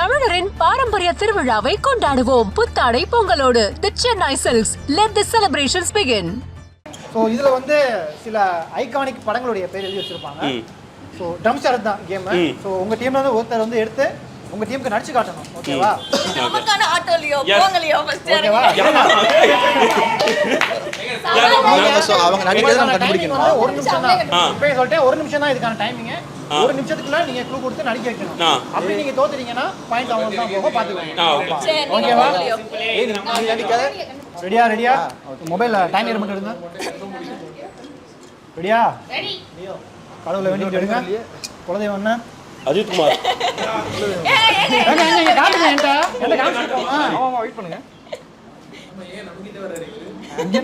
தமிழரின் பாரம்பரிய திருவிழாவை கொண்டாடுவோம் புத்தாடை பொங்கலோடு. The Chennai silks. Let the celebrations begin. So இதில் வந்து சில ஐகானிக் படங்களுடைய பேர் எழுதி வச்சிருப்பாங்க. ஸோ ட்ரம் ஷாட் தான் கேம். ஸோ உங்கள் டீம்ல வந்து ஒருத்தர் வந்து எடுத்து உங்க டீமுக்கு நடிச்சு காட்டணும். ஓகேவா? நமக்கான ஆட்டோலியோ போங்கலியோ ஃபர்ஸ்ட் ஓகேவா? அவங்க நடிக்கிறது நம்ம கண்டுபிடிக்கணும். ஒரு நிமிஷம் தான். இப்போ சொல்லிட்டேன் ஒரு நிமிஷம் தான் இதுக்கான டைமிங். ஒரு நிமிஷத்துக்குள்ள நீங்க க்ளூ கொடுத்து நடிக்க வைக்கணும். அப்படி நீங்க தோத்துட்டீங்கன்னா பாயிண்ட் அவங்க தான் போக பாத்துக்கோங்க. ஓகேவா? நீ நடிக்காத. ரெடியா? மொபைல்ல டைமர் மட்டும் எடுங்க. ரெடியா? ரெடி. கடவுளை வேண்டிட்டு எடுங்க. குலதெய்வம் என்ன? அஜித் குமார். நீங்க காட்டுங்க என்ன காட்டுங்க. ஆமா வெயிட் பண்ணுங்க.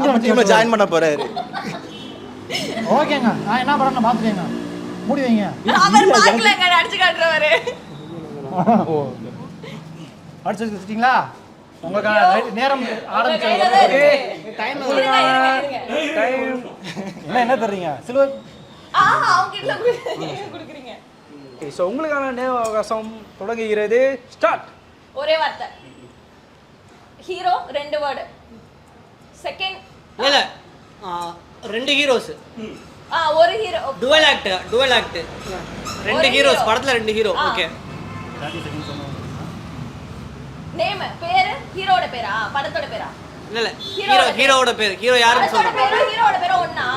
நம்ம டீம்ல ஜாயின் பண்ண போறாரு. ஓகேங்க. நான் என்ன பண்றேன்னு பாத்துட்டேங்க. மூடி வைங்க. அவர் பார்க்கலங்க அடிச்சு காட்றவரே. ஓ. அடிச்சு வச்சிட்டீங்களா? உங்களுக்கு நேரம் ஆரம்பிச்சு. டைம் என்ன தர்றீங்க? சில்வர் அவங்க கிட்ட குடுக்குறீங்க. சோ உங்களுக்கான நேர அவகாசம் தொடங்குகிறது. ஸ்டார்ட். ஒரே வார்த்தை. ஹீரோ ரெண்டு வேர்ட். செகண்ட் இல்ல ரெண்டு ஹீரோஸ். ஒரு ஹீரோ. Dual act. ரெண்டு ஹீரோஸ் படத்துல ரெண்டு ஹீரோ. ஓகே. நேம் பேரு ஹீரோட பேரா படத்தோட பேரா? இல்ல ஹீரோவோட பேர். ஹீரோ யாருன்னு சொல்லுங்க. ஹீரோட பேர் ஒண்ணா?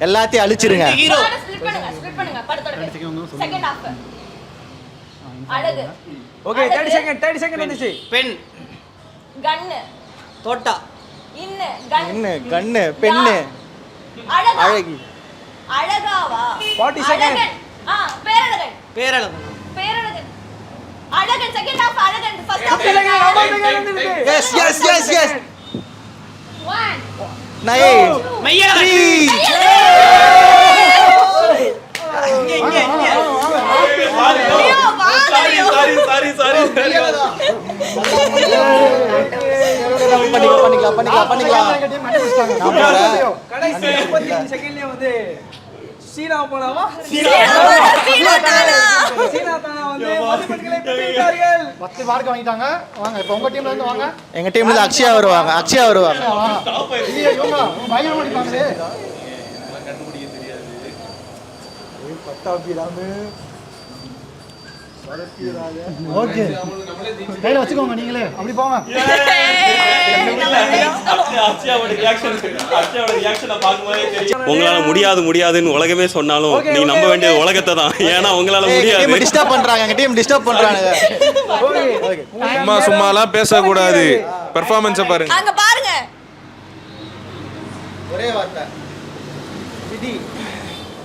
எல்லாத்தையும் அழிச்சிருங்க. ஹீரோ ஸ்ப்ளிட் பண்ணுங்க படத்தோட பேர். Second half. அழகு. ஓகே 30 செகண்ட் வந்துச்சு. பென். கன்னு. தோட்டா. கன்னு பென்னு. அழகி. அழகாவா? 40 செகண்ட். பேரழகன். அழகன் செகண்ட் ஹாஃப். அழகன் ஃபர்ஸ்ட் ஹாஃப். எஸ் 1 9 மையழகன். பண்ணிக்கலாம். கடைசி 35 செகண்ட்லயே வந்து சீனா போலாமா? சீனா தானா வந்து மதிப்பெண்களை பெற்றிருக்கார்கள். 10 மார்க் வாங்கிட்டாங்க. வாங்க இப்போ உங்க டீம்ல இருந்து வாங்க. எங்க டீம்ல இருந்து அக்ஷயா வருவாங்க. இவங்க பயங்கரமா அடிப்பாங்களே. கண்டுபிடிக்க தெரியாது. பட்டாபிராமு ஓகே கையில வச்சுக்கோங்க. நீங்களே அப்படி போங்க. உங்களால முடியாதுன்னு உலகமே சொன்னாலும் நீங்க நம்ப வேண்டியது உலகத்தை தான். ஏன்னா உங்களால முடியாது. டிஸ்டர்ப் பண்றாங்க. எங்க டீம் டிஸ்டர்ப் பண்றாங்க. சும்மாலாம் பேசக்கூடாது. பெர்ஃபார்மன்ஸை பாருங்க. அங்க பாருங்க. ஒரே வார்த்தை. விதி.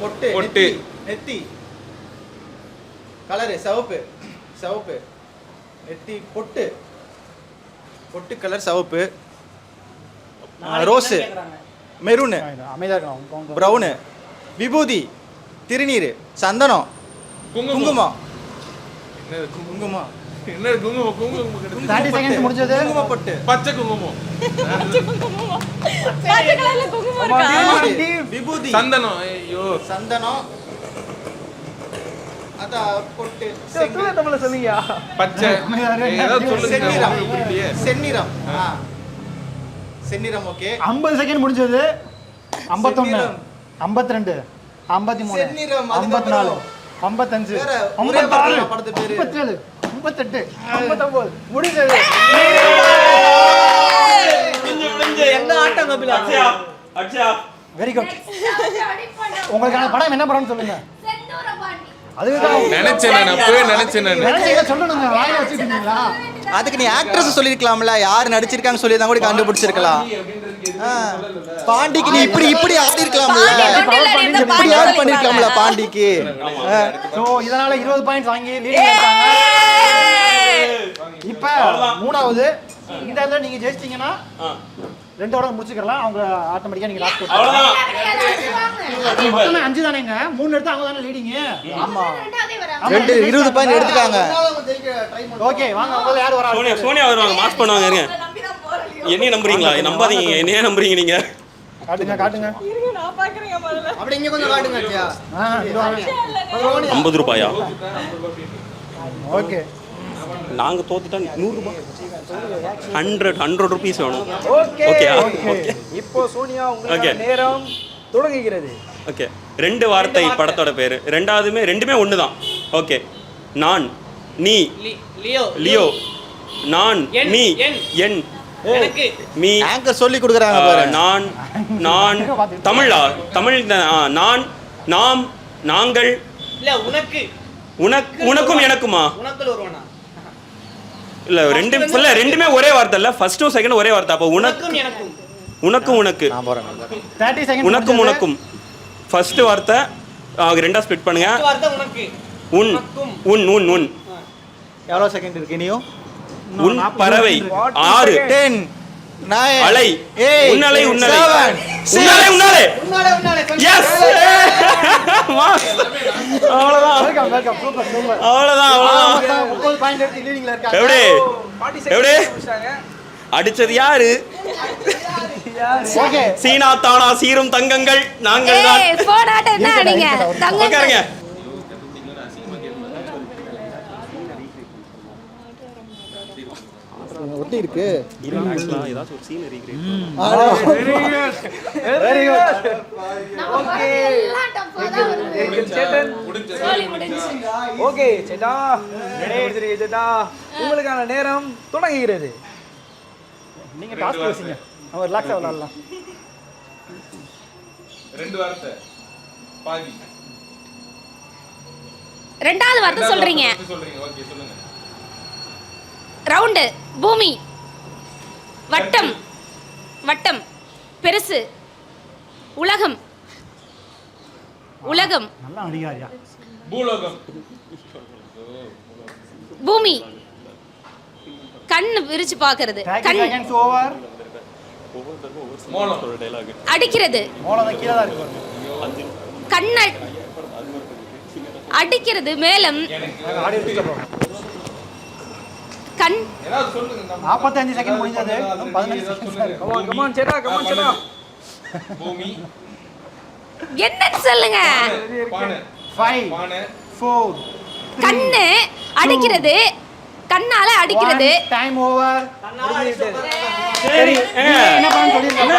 பொட்டு. நெத்தி. கலர் சிவப்பு. நெத்தி பொட்டு கலர் சிவப்பு. Rose maroon brown. விபூதி திருநீர் சந்தனம் குங்குமம். என்ன குங்குமம் 30 செகண்ட்ஸ் முடிஞ்சது. குங்குமம் பொட்டு. பச்சை குங்குமம். பச்சை கலர்ல குங்குமம் இருக்கா? விபூதி சந்தனம். ஐயோ சந்தனம். அத பொட்டு. தமிழ்ல சொல்லுங்க. பச்சை ஏதோ சொல்லுங்க. செந்நிறம். செந்நிறம். ஓகே 50 செகண்ட் முடிஞ்சது. 51 52 53 54 55 56 57 58 59 முடிஞ்சது. எந்த ஆட்டம் கபில. Akshaya very good. உங்களுக்கான படம் என்ன படம்னு சொல்லுங்க. அதுக்கு நீ ஆக்ட்ரஸ் சொல்லிருக்கலாம்ல. யார் நடிச்சிருக்கான்னு சொல்லி தான் கூட கண்டுபிடிச்சிருக்கலாம். பாண்டிக்கு நீ இப்படி ஆடி இருக்கலாம்ல. இப்படி ஆட் பண்ணிருக்கலாம்ல பாண்டிக்கு. சோ இதனால 20 பாயிண்ட்ஸ் வாங்கி லீடிங்ல இருக்காங்க. இப்போ மூணாவது இந்த இடத்துல நீங்க ஜெயிச்சிட்டீங்கன்னா ரெண்டோட முடிச்சுக்கலாம். அவங்க ஆட்டோமேட்டிக்கா நீங்க லாஸ்ட் அவ்வளவுதான். மொத்தமே 5 தானேங்க. 3 எடுத்து அவங்க தானே லீடிங். ஆமா 20 பாயிண்ட் எடுத்துட்டாங்க. ஓகே வாங்க. உங்களுக்கு யார் வரா? சோனியா வருவாங்க. மாஸ் பண்ணுவாங்க. இருங்க. என்னைய நம்புறீங்களா? நம்பாதீங்க. என்னைய நம்புறீங்க நீங்க. காட்டுங்க. இருங்க நான் பாக்குறேன் முதல்ல. அப்படி இங்க கொஞ்சம் காட்டுங்க. 50 ரூபாயா? ஓகே நாங்கள் தோத்துட்டா 100 ரூபாய் 100 ருபீஸ் வேணும். ஓகே ஓகே இப்போ சோனியா உங்களுக்கு நேரம் தொடங்குகிறது. ஓகே 2 வார்த்தை படத்தோட பேர். ரெண்டுமே ஒன்று தான். ஓகே நான் நீ லியோ லியோ நான் நீ என் எனக்கு மீ ஆங்கர் சொல்லி கொடுக்குறாங்க பாரு. நான் நான் தமிழா தமிழ் நான் நாம் நாங்கள் இல்ல உனக்கு உனக்கும் எனக்குமா உனக்குள்ள ஒருவனா இல்ல ரெண்டுமே ஒரே வார்த்தை இல்ல. ஃபர்ஸ்டும் செகண்ட் ஒரே வார்த்தை. அப்போ உனக்கும் எனக்கும் உனக்கும் உனக்கு நான் போறேன் 30 செகண்ட் உனக்கும் உனக்கும் ஃபர்ஸ்ட் வார்த்தை ரெண்டா ஸ்ப்ளிட் பண்ணுங்க. வார்த்தை உனக்கு உன் உன் உன் உன் எவ்வளவு செகண்ட் இருக்கு நீயும்? உன் பறவை 6 10 9 அலை 8 உன்னலை உன்னலை 7 உன்னலை உன்னாலே எஸ் அவ்வளவுதான் வெல்கம் வெல்கம் சூப்பர் சூப்பர். அவ்வளவுதான் 30 பாயிண்ட் எடுத்து லீடிங்ல இருக்காங்க. எப்படி எப்படி முடிச்சாங்க. அடிச்சது யாரு? ஓகே சீனா தானா சீரும் தங்கங்கள் நாங்கள் தான். போனாட்ட என்ன அடிங்க தங்க உட்காருங்க. ஒட்டி இருக்கு. ஏதாச்சும் ஒரு சீன் இருக்கு. Very good. ஓகே சேட்டன் ஓகே சேட்டா ரெடி சேட்டா உங்களுக்கான நேரம் தொடங்குகிறது. நீங்க டாஸ்க் பேசுங்க. நம்ம ரிலாக்ஸா விளையாடலாம். 2 வார்த்தை பாதி ரெண்டாவது வார்த்தை சொல்றீங்க. சொல்றீங்க. ஓகே சொல்லுங்க. ரவுண்டு பூமி வட்டம் வட்டம் பெருசு உலகம் உலகம் நல்லா அடிக்காரியா. பூலோகம் பூமி கண்ணு விரிச்சு பாக்குறது 30 கண் செகண்ட்ஸ் ஓவர். மோளம் அடிக்கிறது மோளம் கீழ தான் இருக்கு பாருங்க. கண்ண அடிக்கிறது மேலம் ஆடியோ டிஸ்டர்ப். கண் ஏதாவது சொல்லுங்க. 45 செகண்ட் முடிஞ்சது. 15 செகண்ட். கம் ஆன் சேட்டா கம் ஆன் சேட்டா. பூமி என்னன்னு சொல்லுங்க. பானை 5 பானை 4 கண்ணு அடிக்கிறது கண்ணால அடிக்கிறது. Time over. சரி என்ன பண்ணு சொல்லிருங்க.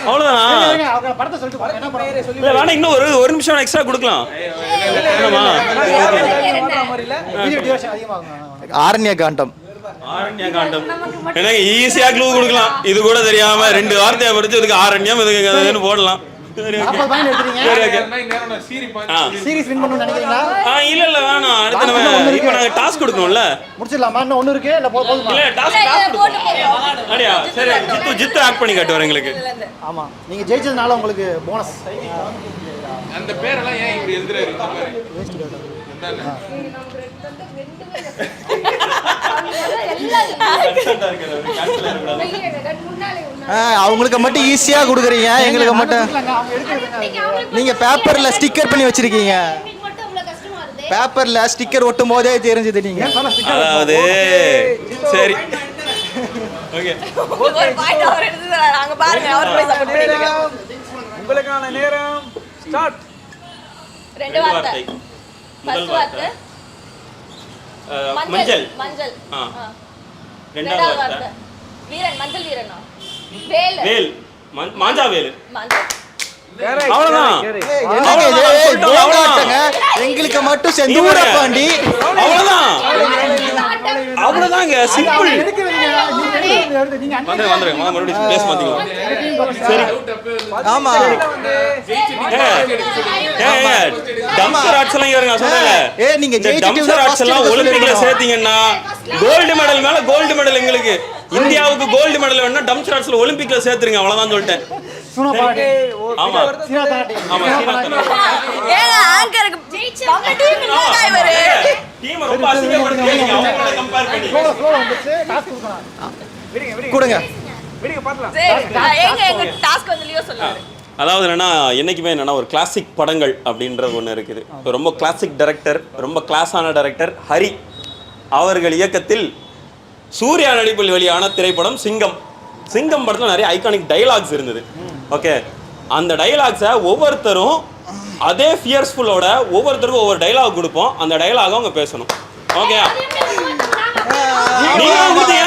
அவ்வளவுதானா? அவங்க படத்தை சொல்லிட்டு போங்க. என்ன படம்? இல்ல வேணா இன்னும் ஒரு நிமிஷம் எக்ஸ்ட்ரா கொடுக்கலாம். என்னமா வீடியோ டியூரேஷன் அதிகமாகும். ஆரண்ய காண்டம். ஆரண்ய காண்டம் எனக்கு ஈஸியா க்ளூ கொடுக்கலாம். இது கூட தெரியாம 2 வார்த்தையை படிச்சு இதுக்கு ஆரண்யம் இதுக்கு போடலாம். சரி ஓகே 40 பாயிண்ட் எடுத்துறீங்க. சரி ஓகே நேரம் நான் சீரி பாத்து சீரிஸ் வின் பண்ணனும்னு நினைக்கிறீங்களா? இல்ல வேணாம். அடுத்து நம்ம இப்போ நாங்க டாஸ்க் கொடுக்கணும்ல. முடிச்சிடலாமா? இன்னும் ஒன்னு இருக்கு இல்ல போதுமா? இல்ல டாஸ்க் கொடுக்கணும். அடியா சரி ஜித்து ஆக்ட் பண்ணி காட்டுவார் எங்களுக்கு. ஆமா நீங்க ஜெயிச்சதுனால உங்களுக்கு போனஸ். அந்த பேரெல்லாம் ஏன் இப்படி எழுதுறாரு இந்த மாதிரி? அவங்களுக்கு மட்டும் ஈஸியா கொடுக்குறீங்க, எங்களுக்கு மட்டும் நீங்க பேப்பர்ல ஸ்டிக்கர் பண்ணி வச்சிருக்கீங்க. பேப்பர்ல ஸ்டிக்கர் ஒட்டும் போதே தெரிஞ்சது நீங்க. அதாவது சரி ஓகே ஒரு பாயிண்ட் அவர் எடுத்துறாரு. அங்க பாருங்க அவர் போய் சப்போர்ட் பண்ணிருக்காங்க. உங்களுக்கான நேரம் ஸ்டார்ட். 2 வார்த்தை. முதல் ஃபர்ஸ்ட் வார்த்தை மஞ்சள். மஞ்சள். ரெண்டாவது வார்த்தை வீரன். மஞ்சள் வீரனா? வேல். வேல் மாஞ்சா வேல். மஞ்சள். அவ்வளவுதான். என்னங்க இது போராட்டங்க. எங்களுக்கு மட்டும் செந்தூர பாண்டி. அவ்வளவுதான் அவ்வளவுதாங்க சிம்பிள். வந்துருங்க மறுபடியும் பேச மாட்டீங்களா? சரி ஆமா டம்சர் ஆர்ட்ஸ் எல்லாம் இவருங்க சொன்னாங்க. நீங்க இந்த டம்சர் ஆர்ட்ஸ் எல்லாம் ஒலிம்பிக்ல சேர்த்தீங்கன்னா கோல்டு மெடல் மேல கோல்டு மெடல் எங்களுக்கு. இந்தியாவுக்கு கோல்டு மெடல் வேணும்னா டம்சர் ஆர்ட்ஸ்ல ஒலிம்பிக்ல சேர்த்துருங்க. அவ்வளவுதான் சொல்லிட்டேன். ஆமா ஆமா ஏங்க ஆங்கருக்கு நம்ம டீம் இல்லங்க இவரு. டீம் ரொம்ப அசிங்கப்படுத்துறீங்க அவங்களோட கம்பேர் பண்ணி. கொடுங்க. வீடியோ பார்க்கலாம். சரி எங்க டாஸ்க் வந்து லியோ சொல்லுவாரு. அதாவது என்னன்னா என்னைக்குமே என்னன்னா ஒரு கிளாசிக் படங்கள் அப்படின்றது ஒன்று இருக்குது. ரொம்ப கிளாசிக் டைரக்டர், ரொம்ப கிளாஸான டைரக்டர் ஹரி அவர்கள் இயக்கத்தில் சூர்யா நடிப்பில் வெளியான திரைப்படம் சிங்கம். சிங்கம் படத்தில் நிறைய ஐகானிக் டைலாக்ஸ் இருந்தது. ஓகே அந்த டைலாக்ஸை ஒவ்வொருத்தரும் அதே ஃபியர்ஸ்ஃபுல்லோட ஒவ்வொருத்தருக்கும் ஒவ்வொரு டைலாக் கொடுப்போம். அந்த டைலாக அவங்க பேசணும். ஓகே நீங்க கொடுத்தீங்க.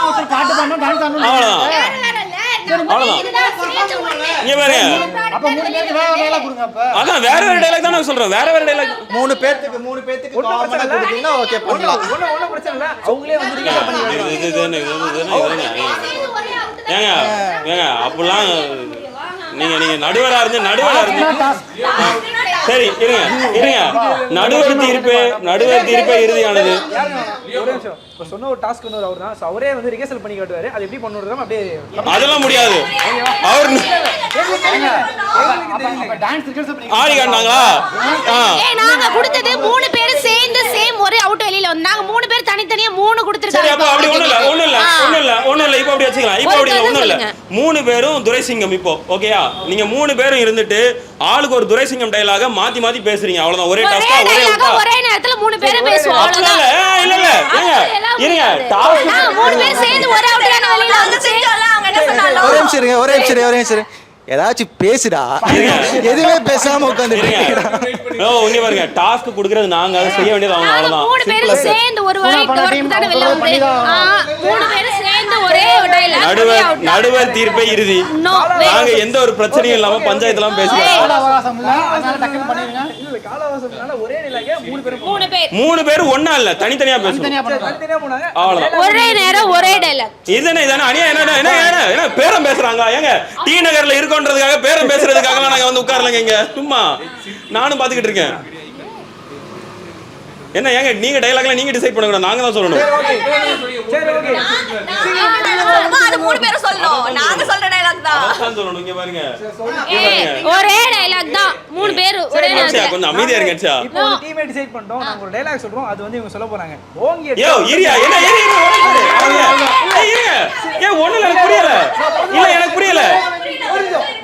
ஒருத்தர் பாட்டு பாடணும், டான்ஸ் ஆடணும். இங்க பாருங்க. அப்ப 3 பேருக்கு வேற டைலாக் கொடுங்க. அப்ப அதான் வேற டைலாக் தான் நான் சொல்றேன். வேற டைலாக் 3 பேருக்கு காமனா கொடுத்தீங்கன்னா ஓகே பண்ணலாம். ஒன்றும் பிரச்சனை இல்லை, அவங்களே வந்து ரிகர்சல் பண்ணி ஏங்க அப்படிலாம் நீங்க நடுவரா இருந்து சரி இருங்க நடுவர் தீர்ப்பே இறுதியானது. ஒரே நிமிஷம். இப்போ சொன்ன ஒரு டாஸ்க் வந்து அவர் தான். அவரே வந்து ரிகர்சல் பண்ணி காட்டுவாரு. அது எப்படி பண்ணுறது அப்படியே அதெல்லாம் முடியாது. அவர் டான்ஸ் ரிகர்சல் பண்ணி ஆடி காட்டினாங்களா? நாங்க கொடுத்தது 3 பேர் சேர்ந்து சேம் ஒரே அவுட் வெளியில வந்து நாங்க 3 பேர் தனித்தனியா 3 கொடுத்திருக்காங்க. சரி அப்ப அப்படி ஒண்ணும் இல்ல இப்போ அப்படி வச்சுக்கலாம். இப்போ அப்படி ஒண்ணும் இல்ல. 3 பேரும் துரைசிங்கம். இப்போ ஓகேயா? நீங்க 3 பேரும் இருந்துட்டு ஆளுக்கு ஒரு துரைசிங்கம் டயலாக மாத்தி பேசுறீங்க. அவ்வளவுதான். ஒரே டாஸ்கா ஒரே நேரத்துல 3 பேரும் பேசுவோம். அவ்வளவுதான். இல்ல இருங்க டாஸ்க் 3 பேர் சேர்ந்து ஒரே அவுட்டான வெளியில வந்து செஞ்சோம்ல. அவங்க என்ன சொன்னாங்க? ஒரே நிமிஷம் ஏதாச்சும் பேசுடா. எதுவுமே பேசாம உட்கார்ந்துட்டு இங்க பாருங்க. டாஸ்க் கொடுக்கிறது நாங்க, அதை செய்ய வேண்டியது அவங்க. அவ்வளவுதான். 3 பேரும் சேர்ந்து ஒரு தான வெளியில வந்து 3 பேரும் சேர்ந்து ஒரே டயலாக். நடுவர் தீர்ப்பே இறுதி. நாங்க எந்த ஒரு பிரச்சனையும் இல்லாம பஞ்சாயத்துலாம் பேசுறோம். காலவகாசம் இல்ல, அதனால டக்குனு பண்ணிருங்க. இல்ல காலவாசம்னால ஒரே டைலாக 3 பேர் ஒண்ணா இல்ல, தனித்தனியா பேசுறோம். தனித்தனியா போனாங்க. அவ்வளவுதான். ஒரே நேரம் ஒரே டயலாக். இதுதானே அணியா என்ன பேரம் பேசுறாங்க? ஏங்க டி நகர்ல இருக்கோன்றதுக்காக பேரம் பேசுறதுக்காக நாங்க வந்து உட்காரலங்க இங்க. சும்மா நானும் பாத்துக்கிட்டு இருக்கேன். என்ன ஏங்க நீங்க டயலாக்லாம் நீங்க டிசைட் பண்ண கூடாது, நாங்க தான் சொல்லணும். சரி ஓகே. அது 3 பேரும் சொல்லணும். நாங்க சொல்ற டயலாக் தான் சொல்லணும். இங்க பாருங்க. ஒரே டயலாக் தான் 3 பேர் ஒரே நேரத்துல. கொஞ்சம் அமைதியா இருங்க. இப்போ ஒரு டீமே டிசைட் பண்ணிட்டோம். நாங்க ஒரு டயலாக் சொல்றோம். அது வந்து இவங்க சொல்ல போறாங்க. ஓங்கி யோ இரியா என்ன ஏன் ஒண்ணுல எனக்கு புரியல. இல்ல எனக்கு புரியல.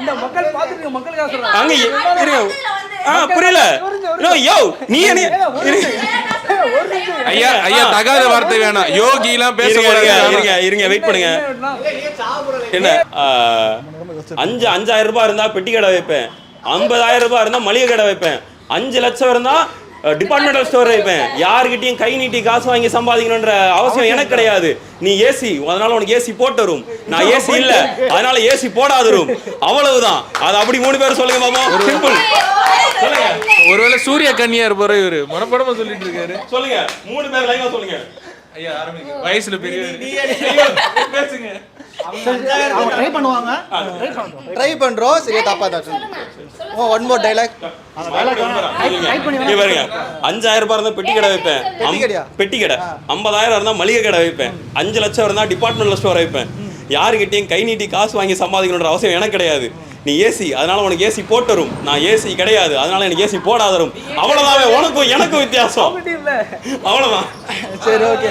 இந்த மக்கள் பாத்துட்டு மக்களுக்காக சொல்றாங்க. அங்க இருங்க. புரியல. யோ நீ என்ன ஐயா தகாத வார்த்தை வேணாம். யோகி எல்லாம் பேச இருங்க வெயிட் பண்ணுங்க. என்ன 5,000 ரூபாய் இருந்தா பெட்டி கடை வைப்பேன். 50,000 ரூபாய் இருந்தா மளிகை கடை வைப்பேன். 5 லட்சம் இருந்தா டிபார்ட்மெண்டல் ஸ்டோர் வைப்பேன். யாருக்கிட்டையும் கை நீட்டி காசு வாங்கி சம்பாதிக்கணும்ன்ற அவசியம் எனக்கு கிடையாது. நீ ஏசி, அதனால உனக்கு ஏசி போட்டு வரும். நான் ஏசி இல்ல, அதனால ஏசி போடாது வரும். அவ்வளவுதான். அது அப்படி 3 பேர் சொல்லுங்க மாமா. சிம்பிள். சொல்லுங்க. ஒருவேளை சூரிய கன்னியா இருப்பாரு இவரு. மனப்படமா சொல்லிட்டு இருக்காரு. சொல்லுங்க 3 பேர் லைனா சொல்லுங்க. ஐயா ஆரம்பிங்க. வயசுல பெரியவர் பேசுங்க. அவங்க ட்ரை பண்ணுவாங்க. ட்ரை பண்றோம். சரியா தப்பா தான் சொல்லுங்க. One more dialogue. டைப் பாருங்க. 5,000 ரூபாய் இருந்தா பெட்டி கடை வைப்பேன். பெட்டி கடை. 50,000 இருந்தா மளிகை கடை வைப்பேன். 5 லட்சம் இருந்தா டிபார்ட்மெண்டல் ஸ்டோர் வைப்பேன். யாருக்கிட்டையும் கை நீட்டி காசு வாங்கி சம்பாதிக்கணுன்ற அவசியம் எனக்கு கிடையாது. நீ ஏசி, அதனால உனக்கு ஏசி போட்டு வரும். நான் ஏசி கிடையாது, அதனால எனக்கு ஏசி போடாத வரும். அவ்வளவுதான். உனக்கும் எனக்கும் வித்தியாசம். அவ்வளவுதான். சரி ஓகே.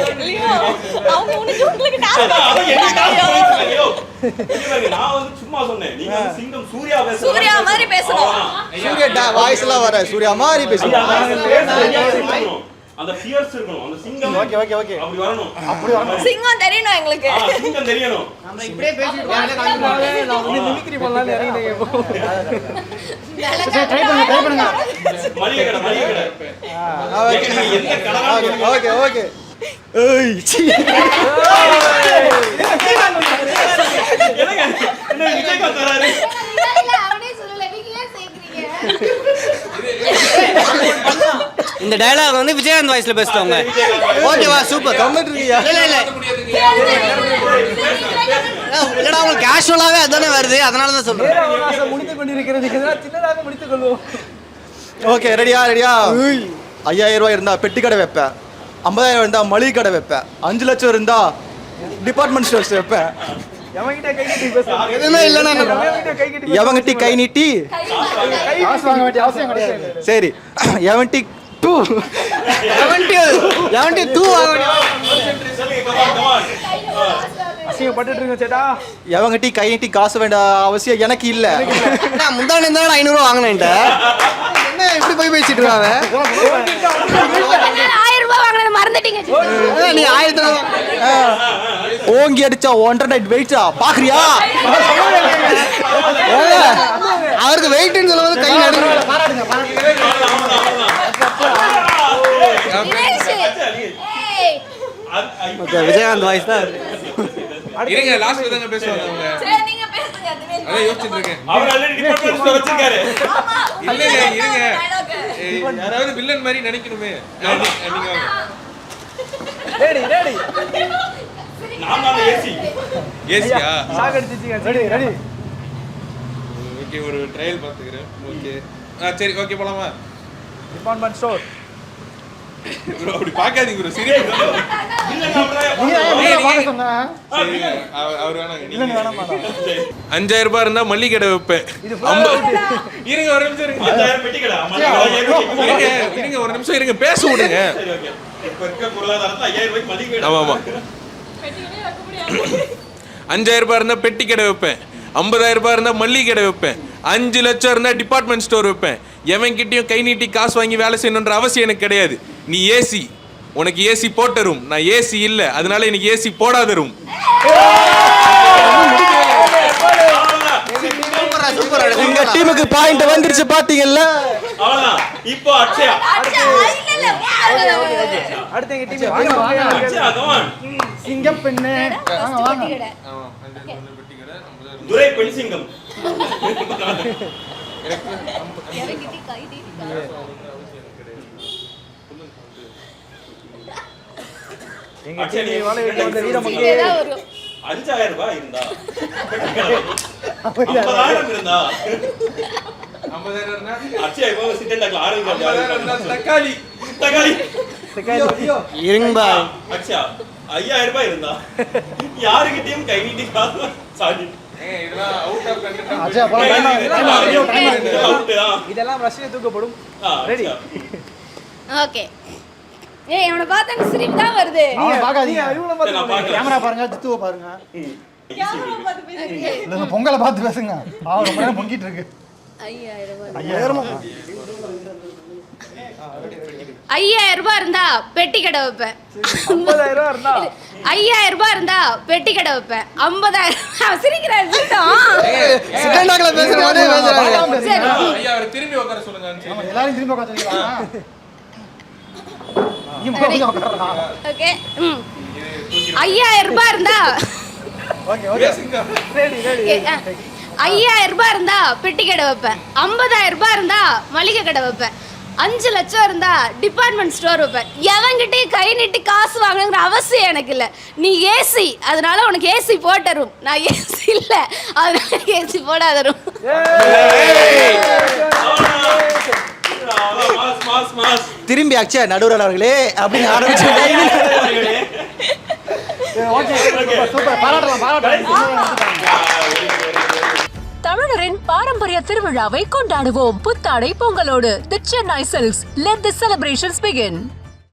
அவங்க உங்களுக்கு நான் வந்து சும்மா சொன்னேன். நீங்க சிங்கம் சூர்யா பேசுறீங்க. சூர்யா மாதிரி பேசணும். சூர்யா வாய்ஸ் எல்லாம் வர சூர்யா மாதிரி பேசுங்க. அந்த ஃபியர்ஸ் இருக்கணும். அந்த சிங்கம் ஓகே அப்படி வரணும். சிங்கம் தெரியணும் எங்களுக்கு. சிங்கம் தெரியணும். நம்ம இப்படியே பேசிட்டு நான் வந்து மிமிக்ரி பண்ணலாம்னு இறங்கிட்டேன் இப்போ. சரி ட்ரை பண்ணுங்க. மளிகை கடை. ஓகே. ஏய் சி. என்ன விஜயகாந்த் வராரு? இல்ல அவனே சொல்லல, நீங்க ஏன் சேக்குறீங்க? இந்த டயலாக் வந்து விஜயகாந்த் வாய்ஸ்ல பேசுவாங்க. ஓகேவா சூப்பர். கமெண்ட் இருக்கியா? இல்ல இல்லடா உங்களுக்கு கேஷுவலாவே அதானே வருது, அதனால தான் சொல்றேன். அவகாசம் முடித்துக் கொண்டிருக்கிறது. சின்னதாக முடித்துக் கொள்வோம். ஓகே ரெடியா 5,000 ரூபாய் இருந்தா பெட்டி கடை வைப்பேன். 50,000 இருந்தா மளிகை கடை வைப்பேன். 5 லட்சம் இருந்தா டிபார்ட்மெண்ட் ஸ்டோர்ஸ் வைப்பேன். எவங்கிட்ட கை நீட்டி பேசுறாங்க? எதுவுமே இல்லைன்னா எவங்கிட்ட கை நீட்டி காசு வாங்க வேண்டிய அவசியம் கிடையாது. சரி எவன்டி 2 வாங்க வேண்டிய அசிங்கப்பட்டுட்டு இருங்க சேட்டா. எவங்கிட்ட கை நீட்டி காசு வேண்டிய அவசியம் எனக்கு இல்ல. நான் முந்தானே இருந்தா 500 ரூபாய் வாங்கினேன்ட்ட. என்ன இப்படி போய் பேசிட்டு இருக்காங்க? 1000 ரூபாய் வாங்குனத மறந்துட்டீங்க. நீ 1000 ஓங்கி அடிச்சா 100 வெயிட்ஸா பாக்குறியா? அவருக்கு வெயிட்னு சொல்லும்போது கை நடுங்க. பாராட்டுங்க தினேஷ். ஏய். விஜயகாந்த் வாய்ஸ் தான். இருங்க லாஸ்ட்ல தாங்க பேசுவாங்க அவங்க. சரி நீங்க பேசுங்க தினேஷ். அதான் யோசிச்சுட்டு இருக்கேன். அவர் ஆல்ரெடி டிபார்ட்மெண்ட் ஸ்டோர் வச்சிருக்காரு. ஆமா இல்லங்க இருங்க. dialogue. யாராவது வில்லன் மாதிரி நினைக்கணுமே. நீங்க வாங்க. ரெடி நான் தான் ஏசி. ஏசியா? சாகடிச்சிட்டீங்க. ரெடி ஓகே ஒரு ட்ரையல் பாத்துக்கிறேன். ஓகே. சரி ஓகே போலாமா? Department store. bro அப்படி பார்க்காதீங்க bro. சிரிப்பு. இல்ல நான் பார்க்க சொன்னா சரி அவர் வேணாங்க. இல்ல நீ வேணாம் 5000 ரூபாய் இருந்தா மல்லிகை கடை வைப்பேன். இருங்க ஒரு நிமிஷம் இருங்க. 5000 பெட்டி கடை. இருங்க ஒரு நிமிஷம் இருங்க பேச விடுங்க. சரி ஓகே. இப்ப இருக்க பொருளாதாரத்துல 5000 ரூபாய்க்கு மதிப்பு வேணும். ஆமா 5000 ரூபாய் இருந்தா பெட்டி கடை வைப்பேன். 50000 ரூபாய் இருந்தா மல்லிகை கடை வைப்பேன். 5 லட்சம் இருந்தா டிபார்ட்மெண்ட் ஸ்டோர் வைப்பேன். எவன் கிட்டயும் கை நீட்டி காசு வாங்கி வேலை செய்யணுன்ற அவசியம் எனக்கு கிடையாது. நீ ஏசி, உனக்கு ஏசி போட்டரும். நான் ஏசி இல்ல, அதனால எனக்கு ஏசி போடாதரும். உங்க டீமுக்கு பாயிண்ட் வந்துருச்சு பாத்தீங்கல்ல. அவ்வளவுதான். இப்போ அக்ஷயா. இல்ல அடுத்து எங்க டீம் அக்ஷயா come on. சிங்கம் பெண்ணு வாங்க வாங்க ஆமா 5000 ரூபாய் பெட்டி கடை 50000 துரை பெண் சிங்கம். இறங்கிட்டு கை நீட்டி எங்க டீம் வாழை விட்டு வந்த வீரமங்கை. ஏதாவது ஒரு 5000 ரூபாய் இருந்தா 50000 இருந்தா 50000 இருந்தா அக்ஷயா இப்போ சிட்டன் டாக்ல 50000 இருந்தா தக்காளி. தக்காளி. இருங்க பாய். அக்ஷயா 5000 ரூபாய் இருந்தா யாருக்கிட்டயும் கை நீட்டி காசு சாடி. இதெல்லாம் out of content. Ajay time இதெல்லாம் ரஷ்யா தூக்கப்படும். ரெடி. ஓகே. ஏய் அவனை பார்த்தா எனக்கு சிரிப்பு தான் வருது. அவனை பார்க்காதீங்க இவங்கள பார்த்து நான் பார்க்கல. கேமரா பாருங்க ஜித்துவை பாருங்க கேமரா பார்த்து பேசுங்க. இல்ல பொங்கலை பார்த்து பேசுங்க அவன் ரொம்ப நேரம் பொங்கிட்டு இருக்கு 5000 ரூபாய் இருந்தா பெட்டி கடை வைப்பேன். 50000 ரூபாய் இருந்தா 5000 ரூபாய் இருந்தா பெட்டி கடை வைப்பேன். 50000 சிரிக்கிறாரு சிட்டன் டாக்ல பேசுற மாதிரி பேசுறாங்க. சரி. ஐயா அவரை திரும்பி உட்கார சொல்லுங்க. ஆமா எல்லாரும் திரும்ப உட்காந்து சொல்லிக்கலாம் இங்க உட்காரலாம் ஓகே. 5000 ரூபாய் இருந்தா பேசுங்க. ரெடி 5000 ரூபாய் இருந்தா பெட்டி கடை வைப்பேன். 50000 ரூபாய் இருந்தா மளிகை கடை வைப்பேன். 5 லட்சம் இருந்தா டிபார்ட்மெண்ட் ஸ்டோர் வைப்பேன். எவன்கிட்டயும் கை நீட்டி காசு வாங்கணுங்கிற அவசியம் எனக்கு இல்ல. நீ ஏசி, அதனால உனக்கு ஏசி போட்டரும். நான் ஏசி இல்ல, அதனால ஏசி போடாதரும். Mass mass. திரும்பி அக்ஷயா நடுவர் அவர்களே அப்படின்னு ஆரம்பிச்சு ஓகே சூப்பர் பாராட்டலாம் தமிழரின் பாரம்பரிய திருவிழாவை கொண்டாடுவோம் புத்தாடை பொங்கலோடு. The Chennai silks. Let the celebrations begin.